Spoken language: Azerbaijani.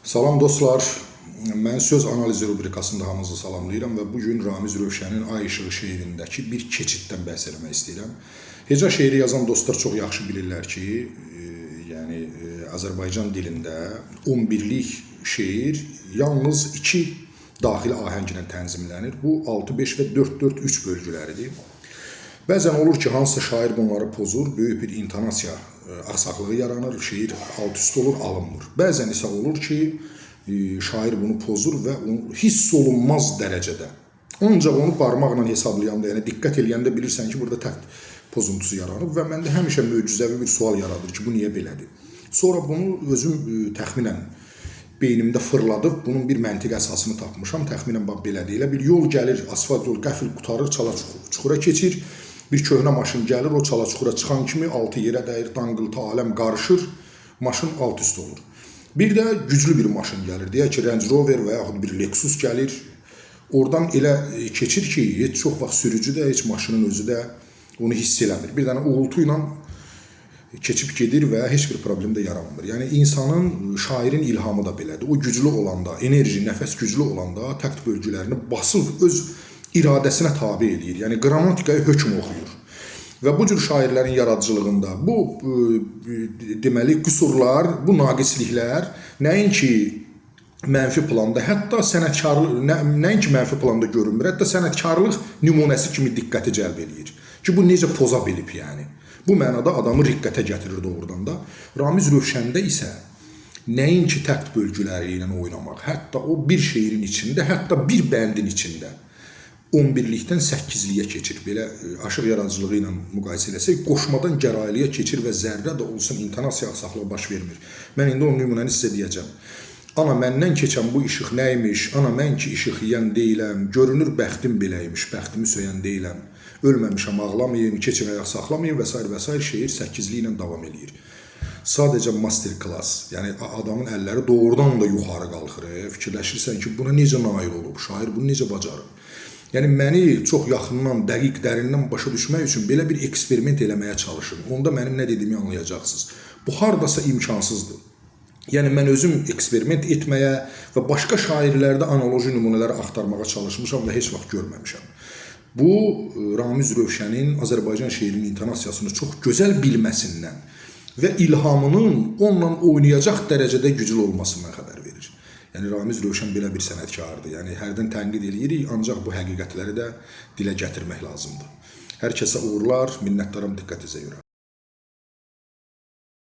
Salam dostlar, mən söz analizi rubrikasında hamınızı salamlayıram və bugün Ramiz Rövşənin Ay İşığı şeirindəki bir keçiddən bəhs eləmək istəyirəm. Heca şeiri yazan dostlar çox yaxşı bilirlər ki, Azərbaycan dilində 11-lik şeir yalnız 2 daxili ahənglə tənzimlənir. Bu 6-5 və 4-4-3 bölgüləridir. Bəzən olur ki, hansısa şair bunları pozur, böyük bir intonasiya aksaqlığı yaranır, şeir alt-üst olur, alınmır. Bəzən isə olur ki, şair bunu pozur və hiss olunmaz dərəcədə. Ancaq onu parmaqla hesablayanda, yəni diqqət eləyəndə bilirsən ki, burada təxt pozuntusu yaranıb və məndə həmişə möcüzəvi bir sual yaradır ki, bu niyə belədir? Sonra bunu özüm təxminən beynimdə fırladıb, bunun bir məntiq əsasını tapmışam. Təxminən belədir. Elə bir yol gəlir, asfalt yol qəfil qutarır, çala-çuxura keçir. Bir köhnə maşın gəlir, o çala-çuxura çıxan kimi altı yerə dəyir, danqıltı aləm qarışır, maşın alt-üst olur. Bir də güclü bir maşın gəlir, deyək ki, Range Rover və yaxud bir Lexus gəlir. Oradan elə keçir ki, heç çox vaxt sürücü də, heç maşının özü də onu hiss eləmir. Bir dənə uğultu ilə keçib gedir və heç bir problem də yaranmır. Yəni, insanın, şairin ilhamı da belədir. O güclü olanda, enerji, nəfəs güclü olanda təxt bölgülərini basıb öz iradəsinə tabi edir. Yəni, qrammatikaya hökm oxuyur. Və bu cür şairlərin yaradıcılığında bu deməli qüsurlar, bu naqisliklər nəinki mənfi planda, hətta sənətkarlıq, nəinki mənfi planda görünmür, hətta sənətkarlıq nümunəsi kimi diqqəti cəlb edir. Ki, bu necə poza bilib, yəni. Bu mənada adamı riqqətə gətirir doğrudan da. Ramiz Rövşəndə isə nəinki təxt bölgüləri ilə oynamaq, hətta o bir şeirin içində, hətta bir bəndin içində 11-likdən 8-liyə keçir. Belə aşıq yaradıcılığı ilə müqayisə eləsək, qoşmadan gəraylıya keçir və zərrə də olsun intonasiya axsaqlığı baş vermir. Mən indi onun nümunəni sizə deyəcəm. Ana, məndən keçən bu işıq nəymiş? Ana, mən ki işıq yiyən deyiləm. Görünür bəxtim beləymiş, bəxtimi söyən deyiləm. Ölməmişəm, ağlamayım, keçin ayaq saxlamayım və s. və s. Şeir 8-li ilə davam edir. Sadəcə master class, yəni adamın əlləri doğrudan da yuxarı qalxır. Fikirləşirsən ki, buna necə nail olub, şair bunu necə bacarıb. Yəni, məni çox yaxından, dəqiq, dərindən başa düşmək üçün belə bir eksperiment eləməyə çalışın. Onda mənim nə dediyimi anlayacaqsınız. Bu hardasa imkansızdır. Yəni, mən özüm eksperiment etməyə və başqa şairlərdə analoji nümunələri axtarmağa çalışmışam və heç vaxt görməmişəm. Bu, Ramiz Rövşənin Azərbaycan şeirinin intonasiyasını çox gözəl bilməsindən və ilhamının onunla oynayacaq dərəcədə güclü olmasından xəbər verir. Yəni, Ramiz Rövşən belə bir sənətkardır. Yəni, hərdən tənqid edirik, ancaq bu həqiqətləri də dilə gətirmək lazımdır. Hər kəsə uğurlar, minnətdaram diqqətinizə görə.